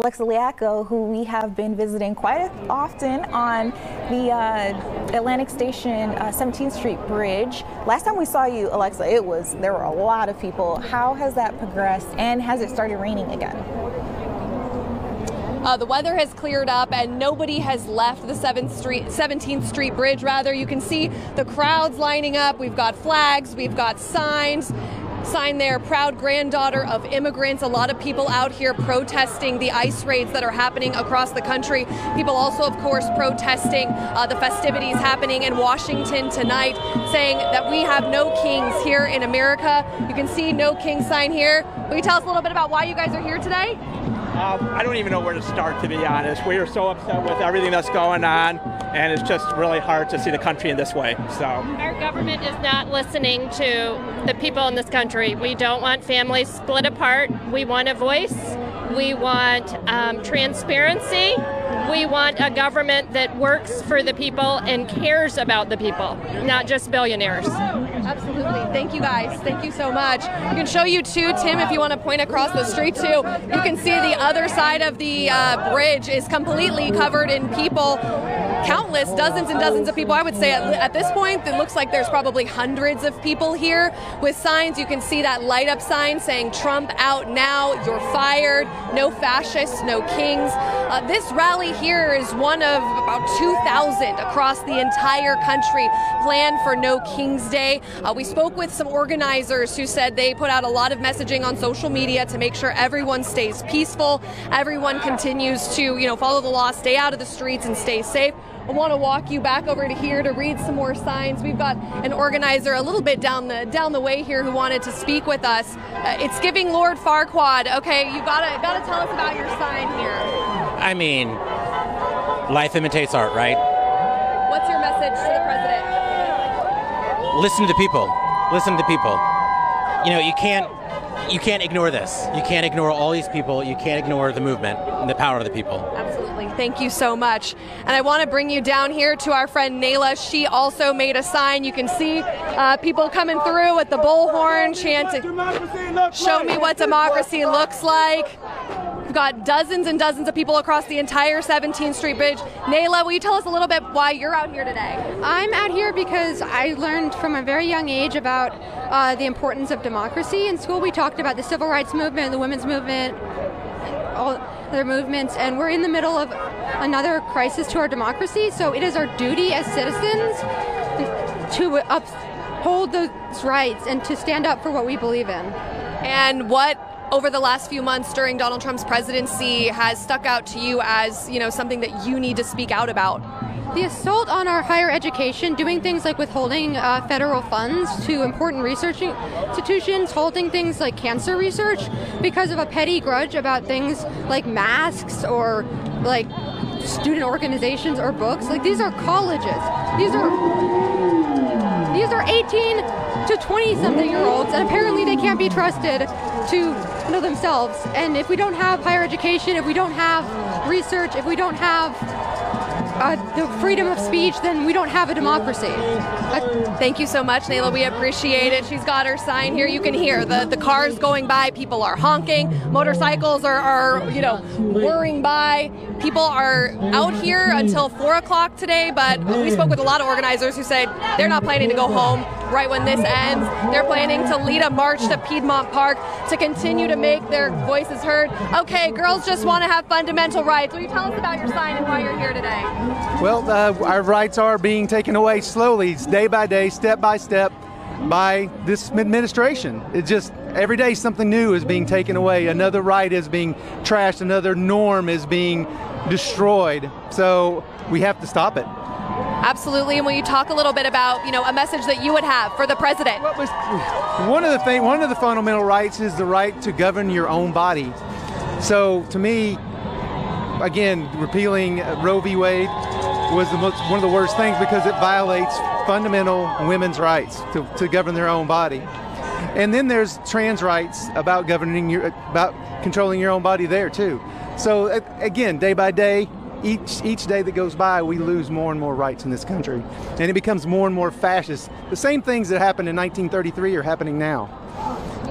Alexa Liacco, who we have been visiting quite often on the Atlantic Station 17th Street Bridge. Last time we saw you, Alexa, there were a lot of people. How has that progressed, and has it started raining again? The weather has cleared up and nobody has left the 17th Street Bridge. Rather, you can see the crowds lining up. We've got flags, we've got signs. Sign there, proud granddaughter of immigrants. A lot of people out here protesting the ICE raids that are happening across the country. People also, of course, protesting the festivities happening in Washington tonight, saying that we have no kings here in America. You can see no king sign here. Will you tell us a little bit about why you guys are here today? I don't even know where to start, to be honest. We are so upset with everything that's going on, and it's just really hard to see the country in this way. So our government is not listening to the people in this country. We don't want families split apart. We want a voice. We want transparency. We want a government that works for the people and cares about the people, not just billionaires. Absolutely. Thank you guys. Thank you so much. You can show you too, Tim, if you want to point across the street too. You can see the other side of the bridge is completely covered in people. Countless, dozens and dozens of people. I would say at this point, it looks like there's probably hundreds of people here with signs. You can see that light up sign saying Trump out now, you're fired, no fascists, no kings. This rally here is one of about 2,000 across the entire country planned for No King's Day. We spoke with some organizers who said they put out a lot of messaging on social media to make sure everyone stays peaceful, everyone continues to, follow the law, stay out of the streets and stay safe. I want to walk you back over to here to read some more signs. We've got an organizer a little bit down the way here who wanted to speak with us. It's giving Lord Farquaad. Okay, you gotta tell us about your sign here. I mean, life imitates art, right? What's your message to the president? Listen to the people. Listen to the people. You can't ignore this. You can't ignore all these people. You can't ignore the movement and the power of the people. Absolutely. Thank you so much. And I want to bring you down here to our friend Nayla. She also made a sign. You can see people coming through with the bullhorn chanting, "Show me what democracy looks like." We've got dozens and dozens of people across the entire 17th Street Bridge. Nayla, will you tell us a little bit why you're out here today? I'm out here because I learned from a very young age about the importance of democracy. In school we talked about the civil rights movement, the women's movement, all other movements, and we're in the middle of another crisis to our democracy, so it is our duty as citizens to uphold those rights and to stand up for what we believe in. And what over the last few months during Donald Trump's presidency has stuck out to you as, something that you need to speak out about? The assault on our higher education, doing things like withholding federal funds to important research institutions, holding things like cancer research because of a petty grudge about things like masks or like student organizations or books. Like, these are colleges. These are 18 to 20-something-year-olds, and apparently they can't be trusted to know themselves. And if we don't have higher education, if we don't have research, if we don't have the freedom of speech, then we don't have a democracy. Thank you so much, Nayla. We appreciate it. She's got her sign here. You can hear the cars going by. People are honking. Motorcycles are whirring by. People are out here until 4 o'clock today, but we spoke with a lot of organizers who said they're not planning to go home right when this ends. They're planning to lead a march to Piedmont Park to continue to make their voices heard. Okay, girls just want to have fundamental rights. Will you tell us about your sign and why you're here today? Well, our rights are being taken away slowly, day by day, step by step, by this administration. It's just every day something new is being taken away. Another right is being trashed. Another norm is being destroyed. So we have to stop it. Absolutely. And will you talk a little bit about, a message that you would have for the president? One of the fundamental rights is the right to govern your own body. So to me, again, repealing Roe v. Wade was one of the worst things because it violates fundamental women's rights to govern their own body. And then there's trans rights about about controlling your own body there too. So again, day by day, each day that goes by, we lose more and more rights in this country, and it becomes more and more fascist. The same things that happened in 1933 are happening now.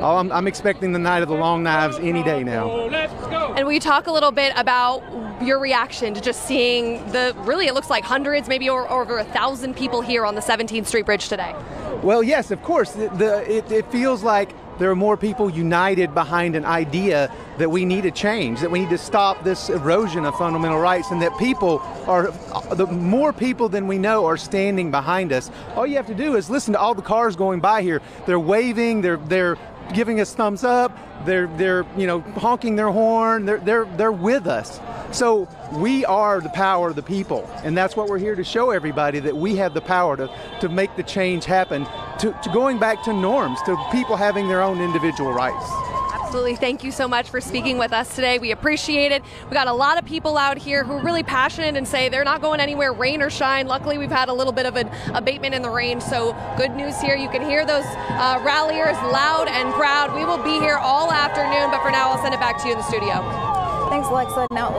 I'm expecting the night of the long knives any day now. And we talk a little bit about your reaction to just seeing really it looks like hundreds, maybe over 1,000 people here on the 17th Street Bridge today. Well, yes, of course. It feels like there are more people united behind an idea that we need to change, that we need to stop this erosion of fundamental rights, and that the more people than we know are standing behind us. All you have to do is listen to all the cars going by here. They're waving, they're giving us thumbs up, they're honking their horn, they're with us. So we are the power of the people, and that's what we're here to show everybody, that we have the power to make the change happen, to going back to norms, to people having their own individual rights. Absolutely. Thank you so much for speaking with us today. We appreciate it. We got a lot of people out here who are really passionate and say they're not going anywhere, rain or shine. Luckily, we've had a little bit of an abatement in the rain, so good news here. You can hear those ralliers loud and proud. We will be here all afternoon, but for now, I'll send it back to you in the studio. Thanks, Alexa. Now